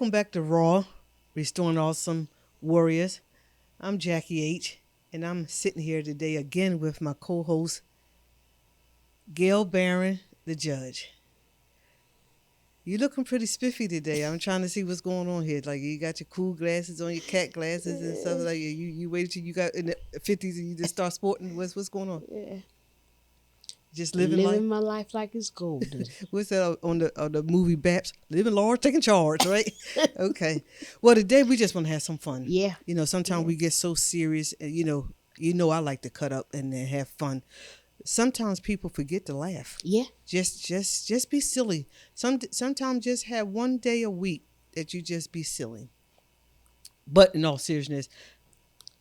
Welcome back to Raw, Restoring Awesome Warriors. I'm Jackie H, and I'm sitting here today again with my co-host, Gail Barron, the judge. You looking pretty spiffy today. I'm trying to see what's going on here. Like, you got your cool glasses on, your cat glasses and stuff like that. You waited till you got in the 50s and you just start sporting. What's going on? Yeah. Just living life? my life like it's golden. What's that on the movie Baps? Living large, taking charge, right? Okay. Well, today we just want to have some fun. Yeah. You know, sometimes we get so serious, and you know I like to cut up and then have fun. Sometimes people forget to laugh. Yeah. Just be silly. Sometimes just have one day a week that you just be silly. But in all seriousness,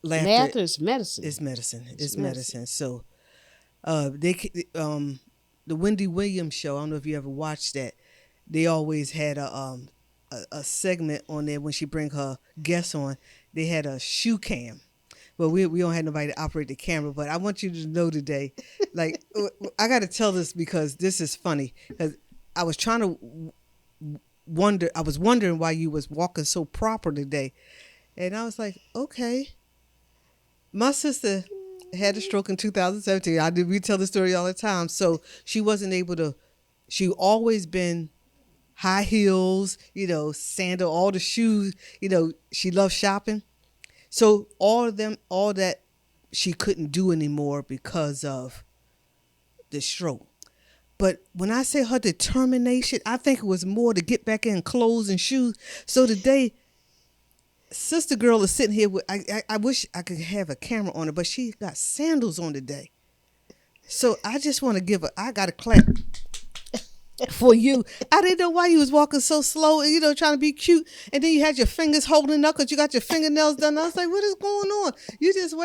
laughter is medicine. It's medicine. It's medicine. So, the Wendy Williams show. I don't know if you ever watched that. They always had a segment on there when she bring her guests on. They had a shoe cam. Well, we don't have nobody to operate the camera, but I want you to know today, like, I got to tell this because this is funny. Because I was trying to wondering why you was walking so proper today. And I was like, okay. My sister had a stroke in 2017. We tell the story all the time. So she wasn't able to, she always been high heels, sandal, all the shoes, she loved shopping. So all that she couldn't do anymore because of the stroke. But when I say her determination, I think it was more to get back in clothes and shoes. So today, Sister Girl is sitting here with, I wish I could have a camera on her, but she got sandals on today. So I just want to give I got to clap for you. I didn't know why you was walking so slow and, trying to be cute. And then you had your fingers holding up because you got your fingernails done. I was like, what is going on? You just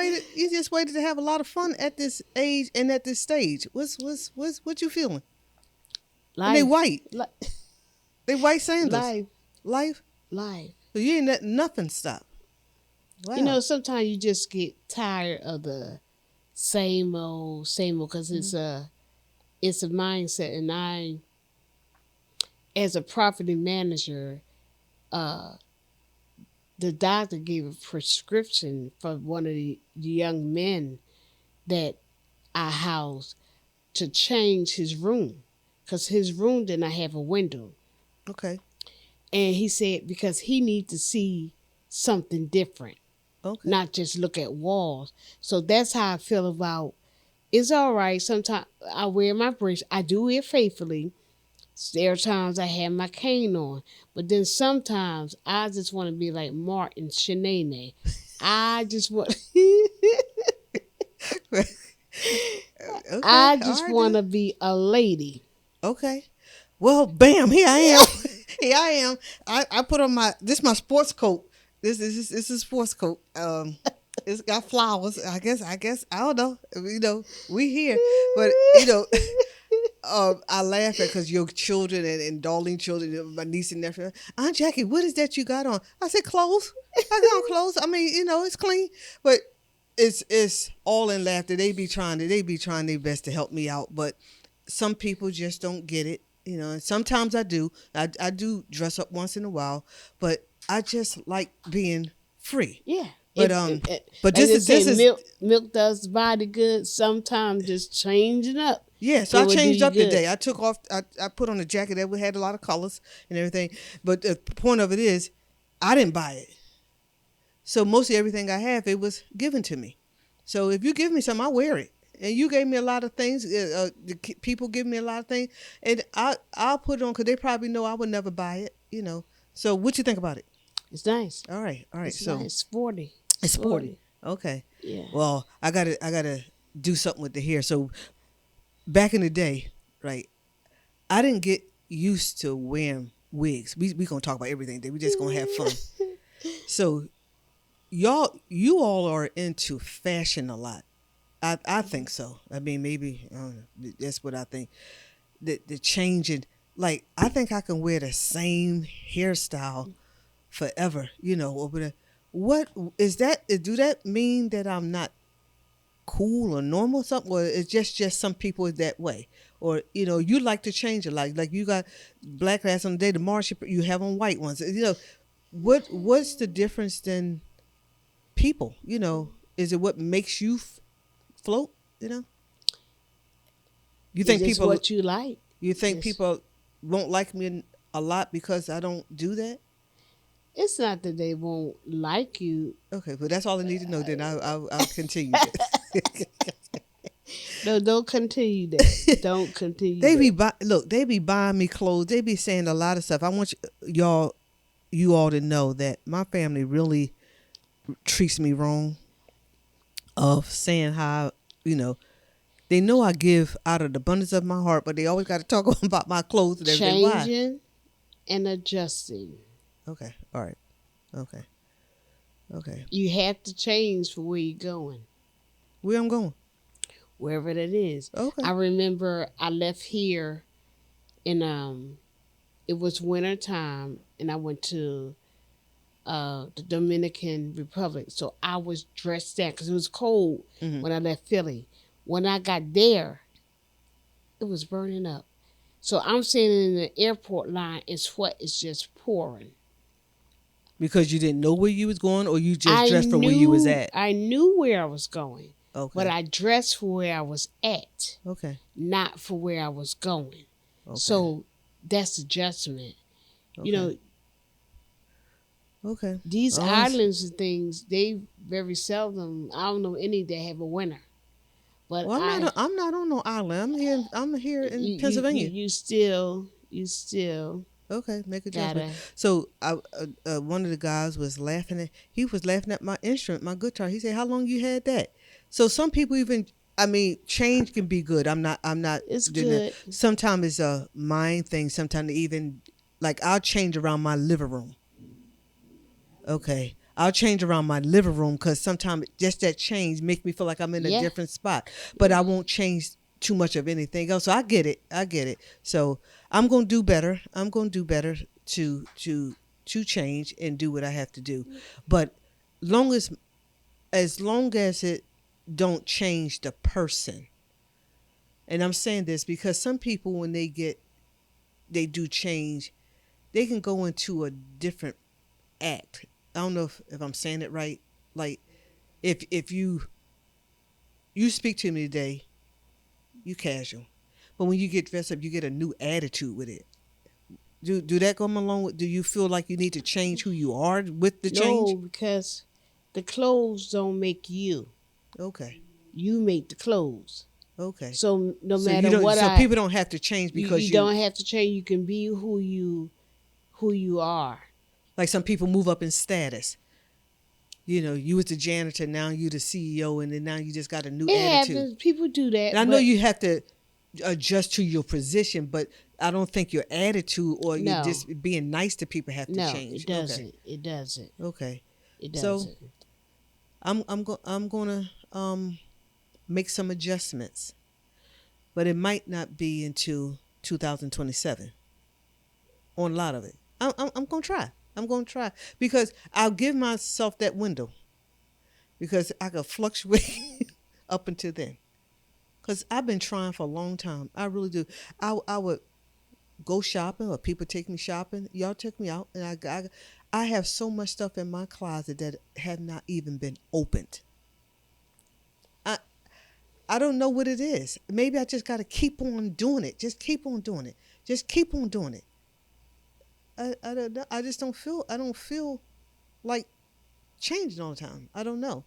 waited to have a lot of fun at this age and at this stage. What you feeling? Life. And they white. They white sandals. Life. So you ain't letting nothing stop. Wow. Sometimes you just get tired of the same old, because it's a mindset. And as a property manager, the doctor gave a prescription for one of the young men that I housed to change his room because his room did not have a window. Okay. And he said because he needs to see something different, not just look at walls. So that's how I feel about. It's all right. Sometimes I wear my brace. I do it faithfully. There are times I have my cane on. But then sometimes I just want to be like Martin Shanae. I just want... I just want to be a lady. Okay. Well, bam, here I am. Here I am. I put on this is my sports coat. This is a sports coat. It's got flowers. I guess I don't know. We here, but I laugh at because your children and Darlene children, my niece and nephew. Aunt Jackie, what is that you got on? I said clothes. I got on clothes. I mean, it's clean, but it's all in laughter. They be trying their best to help me out, but some people just don't get it. And sometimes I do. I do dress up once in a while, but I just like being free. Yeah. But this is milk does the body good. Sometimes just changing up. Yeah, so I changed up today. I took off. I put on a jacket that had a lot of colors and everything. But the point of it is, I didn't buy it. So mostly everything I have, it was given to me. So if you give me something, I wear it. And you gave me a lot of things. The people give me a lot of things, and I'll put it on because they probably know I would never buy it. So what you think about it? It's nice. All right. It's nice. Sporty. It's sporty. Okay. Yeah. Well, I gotta do something with the hair. So back in the day, right? I didn't get used to wearing wigs. We gonna talk about everything today. We just gonna have fun. So you all are into fashion a lot. I think so. I mean, maybe I don't know. That's what I think. The changing, like I think I can wear the same hairstyle forever. What is that? Do that mean that I'm not cool or normal or something? Or it's just some people is that way? Or, you like to change it. Like you got black hats on the day, tomorrow you have on white ones. what's the difference than people? Is it what makes you float? You It's think just people what you like. you think Just people won't like me a lot because I don't do that? it's not that they won't like you. Okay, but that's all I need to know. Then I'll continue this. No, don't continue that. Don't continue They be that. look. They be buying me clothes. They be saying a lot of stuff. I want you all to know that my family really treats me wrong. Of saying how they know I give out of the abundance of my heart, but they always got to talk about my clothes and everything. Why? Changing and adjusting. Okay. All right. Okay. Okay. You have to change for where you're going. Where I'm going? Wherever that is. Okay. I remember I left here in it was winter time and I went to the Dominican Republic. So I was dressed down because it was cold when I left Philly. When I got there, it was burning up. So I'm sitting in the airport line and sweat is just pouring. Because you didn't know where you was going, or you just dressed for where you was at? I knew where I was going. Okay. But I dressed for where I was at. Okay. Not for where I was going. Okay. So that's adjustment. Okay. Okay. These islands and things, they very seldom, I don't know any that have a winter. But well, I'm not on no island. I'm here in Pennsylvania. You still okay, make a judgment. So one of the guys was laughing at. He was laughing at my instrument, my guitar. He said, "How long you had that?" So some people even. I mean, change can be good. I'm not. It's good. Sometimes it's a mind thing. Sometimes even like I'll change around my living room. Okay. I'll change around my living room because sometimes just that change makes me feel like I'm in a different spot. But I won't change too much of anything else. So I get it. So I'm gonna do better. I'm gonna do better to change and do what I have to do. But as long as it don't change the person. And I'm saying this because some people when they do change, they can go into a different act. I don't know if I'm saying it right. Like if you speak to me today, you casual. But when you get dressed up, you get a new attitude with it. Do that come along with, do you feel like you need to change who you are with the change? No, because the clothes don't make you. Okay. You make the clothes. Okay. So no matter what so people don't have to change because you don't have to change. You can be who you are. Like some people move up in status. You was the janitor, now you the CEO, and then now you just got a new attitude. Happens. People do that. And I know you have to adjust to your position, but I don't think your attitude or you just being nice to people have to change. No, it doesn't. Okay. It doesn't. Okay. It doesn't. So I'm gonna make some adjustments, but it might not be until 2027 on a lot of it. I'm gonna try. I'm going to try because I'll give myself that window because I could fluctuate up until then. Because I've been trying for a long time. I really do. I would go shopping or people take me shopping. Y'all took me out and I have so much stuff in my closet that have not even been opened. I don't know what it is. Maybe I just got to keep on doing it. Just keep on doing it. Just keep on doing it. I don't know. I don't feel like changing all the time. I don't know.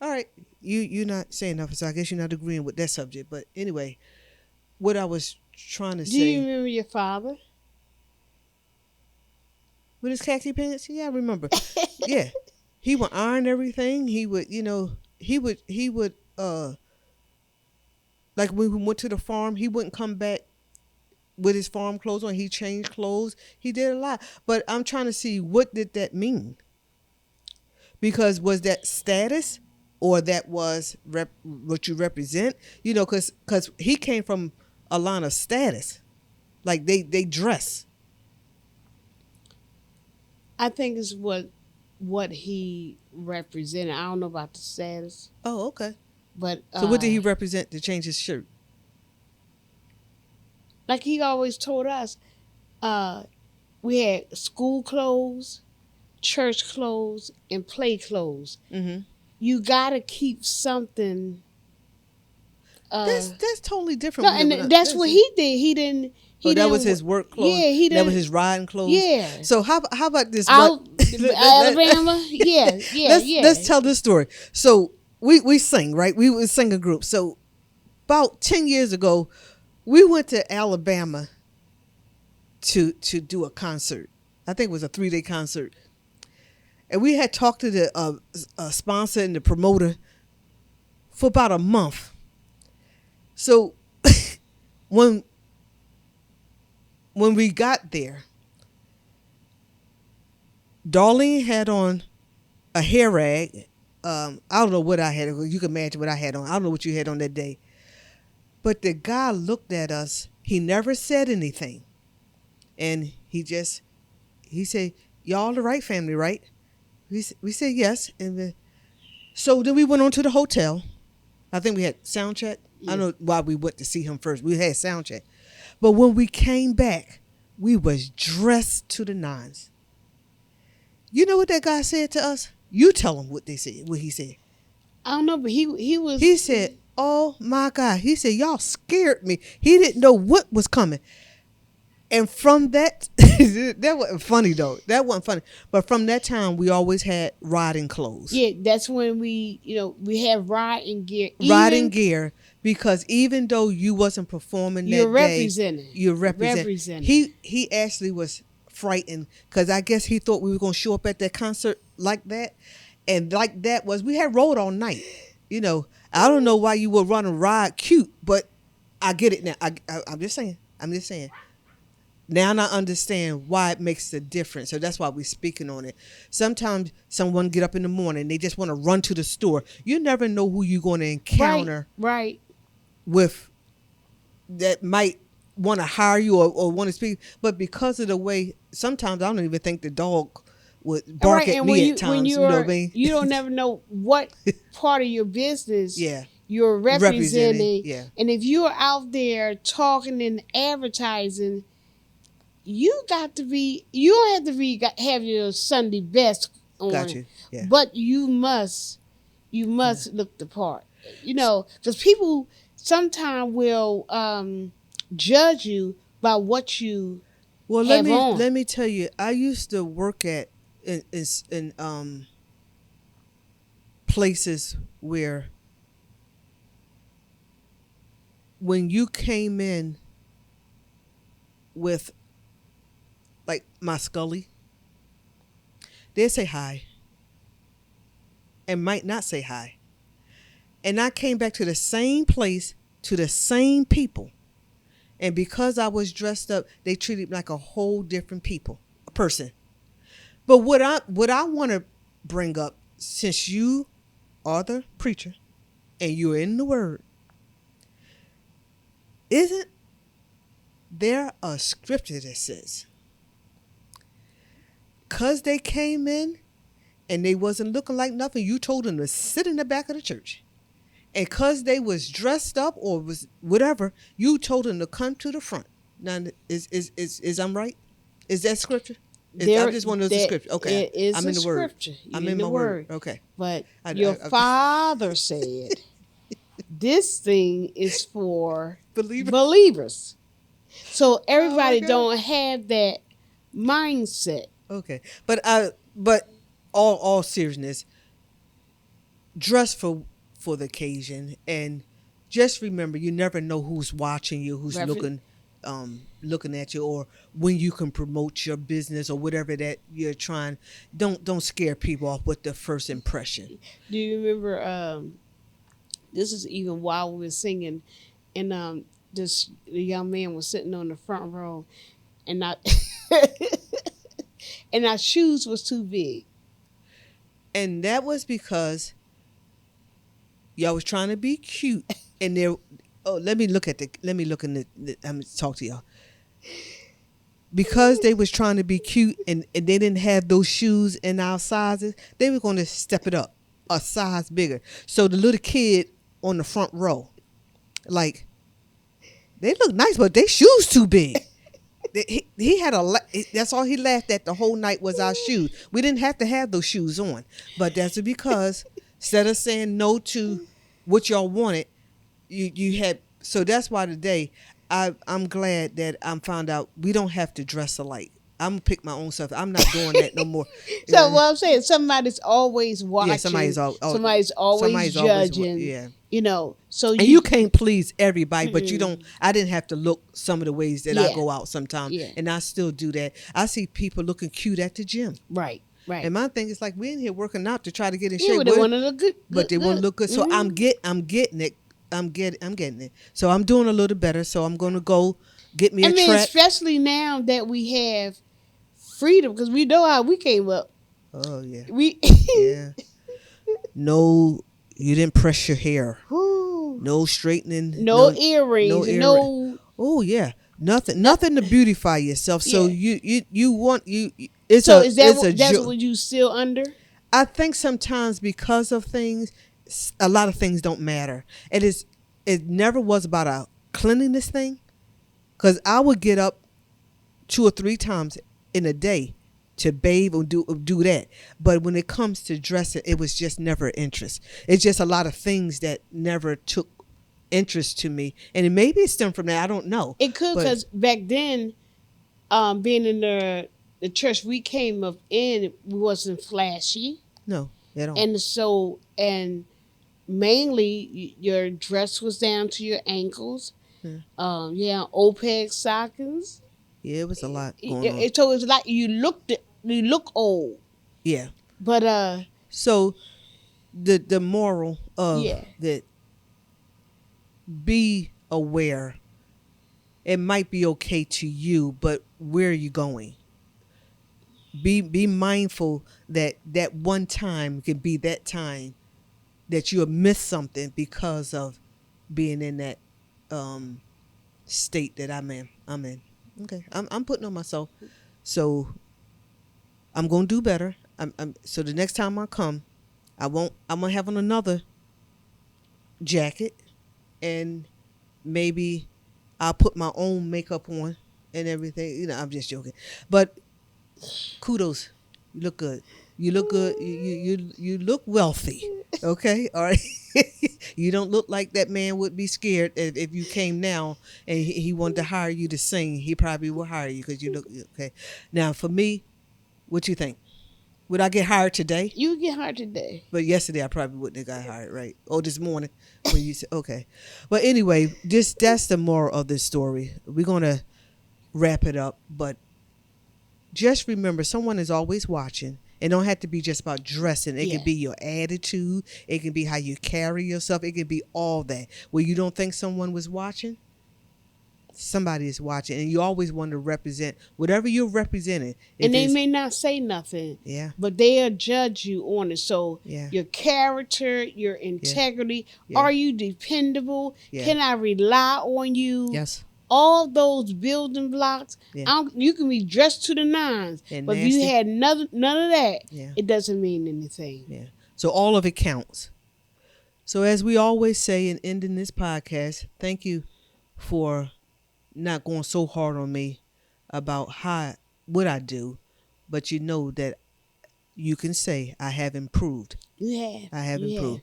All right. You're not saying nothing, so I guess you're not agreeing with that subject. But anyway, what I was trying to say. Do you remember your father? With his khaki pants? Yeah, I remember. Yeah. He would iron everything. He would, like when we went to the farm, he wouldn't come back with his farm clothes on. He changed clothes. He did a lot. But I'm trying to see, what did that mean? Because was that status or that was what you represent? Because he came from a line of status. Like they dress. I think it's what he represented. I don't know about the status. Oh, okay. But so what did he represent to change his shirt? Like he always told us, we had school clothes, church clothes, and play clothes. Mm-hmm. You gotta keep something. That's totally No, different. and that's what he did. He didn't. Oh, He that didn't. was his work clothes. Yeah, he didn't. That was his riding clothes. Yeah. So how about this? Out Alabama. Yeah, yeah, Let's tell this story. So we sing, right? We would sing a group. So about 10 years ago, we went to Alabama to do a concert. I think it was a 3-day concert. And we had talked to the sponsor and the promoter for about a month. So when we got there, Darlene had on a hair rag. I don't know what I had. You can imagine what I had on. I don't know what you had on that day. But the guy looked at us. He never said anything. And he said, y'all the Wright family, right? We said yes. And so then we went on to the hotel. I think we had sound check. Yeah. I don't know why we went to see him first. We had sound check. But when we came back, we was dressed to the nines. You know what that guy said to us? You tell him what he said. I don't know, but he was. He said, "Oh my God!" He said, "Y'all scared me." He didn't know what was coming. And from that, that wasn't funny though. That wasn't funny. But from that time, we always had riding clothes. Yeah, that's when we have riding gear. Riding gear, because even though you wasn't performing that day, you're representing. He actually was frightened because I guess he thought we were going to show up at that concert like that. And like that was, we had rode all night. I don't know why you would run a ride cute, but I get it now. I'm just saying. Now I understand why it makes a difference. So that's why we're speaking on it. Sometimes someone get up in the morning, they just want to run to the store. You never know who you're going to encounter right. with that might want to hire you or want to speak. But because of the way, sometimes I don't even think the dog would bark at me at times. You know what I mean? You don't never know what part of your business yeah. you're representing. Yeah. And if you're out there talking and advertising, you don't have to have your Sunday best on. Got you. Yeah. But you must look the part. Because people sometimes will judge you by what you have on. Let me tell you, I used to work at in places where when you came in with like my Scully, they'd say hi and might not say hi. And I came back to the same place, to the same people. And because I was dressed up, they treated me like a whole different person. But what I want to bring up, since you are the preacher and you're in the Word, isn't there a scripture that says, because they came in and they wasn't looking like nothing, you told them to sit in the back of the church. And because they was dressed up or was whatever, you told them to come to the front. Now, is I'm right? Is that scripture? I just want to know the scripture. Okay, I'm in the Word. I'm in my Word. Okay. But your father said, this thing is for believers. So everybody don't have that mindset. Okay, but all seriousness, dress for the occasion, and just remember, you never know who's watching you, who's looking at you, or when you can promote your business or whatever that you're trying. Don't scare people off with the first impression. Do you remember? This is even while we were singing, and the young man was sitting on the front row, and and our shoes was too big. And that was because y'all was trying to be cute. And let me look in the I'm going to talk to y'all. Because they was trying to be cute and they didn't have those shoes in our sizes, they were going to step it up a size bigger. So the little kid on the front row, like, they look nice, but their shoes too big. he had that's all he laughed at the whole night was our shoes. We didn't have to have those shoes on, but that's because instead of saying no to what y'all wanted, you had. So that's why today I'm glad that I'm found out we don't have to dress alike. I'm gonna pick my own stuff. I'm not doing that no more. So what I'm saying, somebody's always watching. Yeah, somebody's always judging. Yeah. You know, so and you can't please everybody, but you Mm-mm. don't. I didn't have to look some of the ways that I go out sometimes, Yeah. and I still do that. I see people looking cute at the gym, Right. and my thing is like we in here working out to try to get in Yeah, shape, but they want to look good. but they want to look good. So I'm getting it. I'm getting it. So I'm doing a little better. So I'm gonna go get me a track. Especially now that we have freedom, because we know how we came up. Oh yeah, We yeah. No, you didn't press your hair. Whew. No straightening. No earrings. No earring. Oh yeah, nothing to beautify yourself. So Yeah. you want. That's what you still under? I think sometimes because of things, a lot of things don't matter. It never was about a cleanliness thing, because I would get up 2 or 3 times in a day to bathe or do that. But when it comes to dressing, it was just never interest. It's just a lot of things that never took interest to me, and maybe it stemmed from that. I don't know. It could, because back then, being in the church we came up in, we wasn't flashy. No, at all. And mainly your dress was down to your ankles. Yeah, OPEC stockings. Yeah, it was a lot going on. So it's like you look old. Yeah. But so the moral of that, be aware. It might be okay to you, but where are you going? Be mindful that one time could be that time that you have missed something because of being in that state that I'm in. Okay, I'm putting on myself, so I'm gonna do better. So the next time I come, I'm gonna have on another jacket, and maybe I'll put my own makeup on and everything. You know, I'm just joking, but kudos, you look good. You look good. You look wealthy. Okay, all right. You don't look like that man would be scared if you came now and he wanted to hire you to sing. He probably will hire you because you look okay. Now, for me, what you think? Would I get hired today? You would get hired today. But yesterday I probably wouldn't have got hired, right? Or this morning when you said okay. But anyway, that's the moral of this story. We're gonna wrap it up, but just remember, someone is always watching. It don't have to be just about dressing. It can be your attitude. It can be how you carry yourself. It can be all that. Where you don't think someone was watching, somebody is watching. And you always want to represent whatever you're representing. And they may not say nothing. Yeah. But they'll judge you on it. So your character, your integrity, are you dependable? Yeah. Can I rely on you? Yes. All those building blocks, you can be dressed to the nines, and but nasty. if you had none of that, Yeah. it doesn't mean anything. Yeah. So all of it counts. So as we always say in ending this podcast, thank you for not going so hard on me about what I do, but you know that you can say I have improved. You have. I have improved.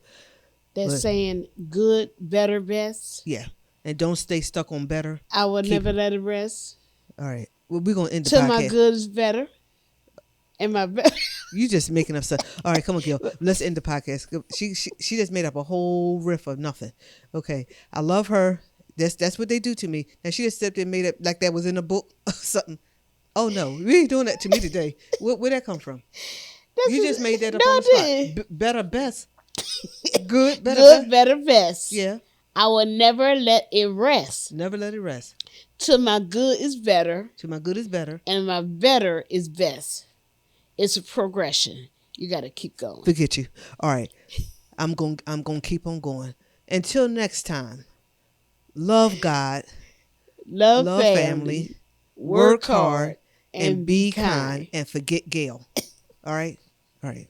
That's saying good, better, best. Yeah. And don't stay stuck on better. I will never let it rest. All right. Well, we're going to end the Till podcast. my good is better. And my better. You just making up stuff. All right, come on, Gail. Let's end the podcast. She just made up a whole riff of nothing. Okay. I love her. That's what they do to me. Now, she just stepped in and made up like that was in a book or something. Oh, no. We ain't doing that to me today. Where'd that come from? You just made that up on the spot. Better, best. Good, better, good, best. better, best. Yeah. I will never let it rest. Never let it rest. Till my good is better. Till my good is better. And my better is best. It's a progression. You got to keep going. Forget you. All right. I'm going to keep on going. Until next time. Love God. Love family. Work hard. And be kind. And forget Gail. All right? All right.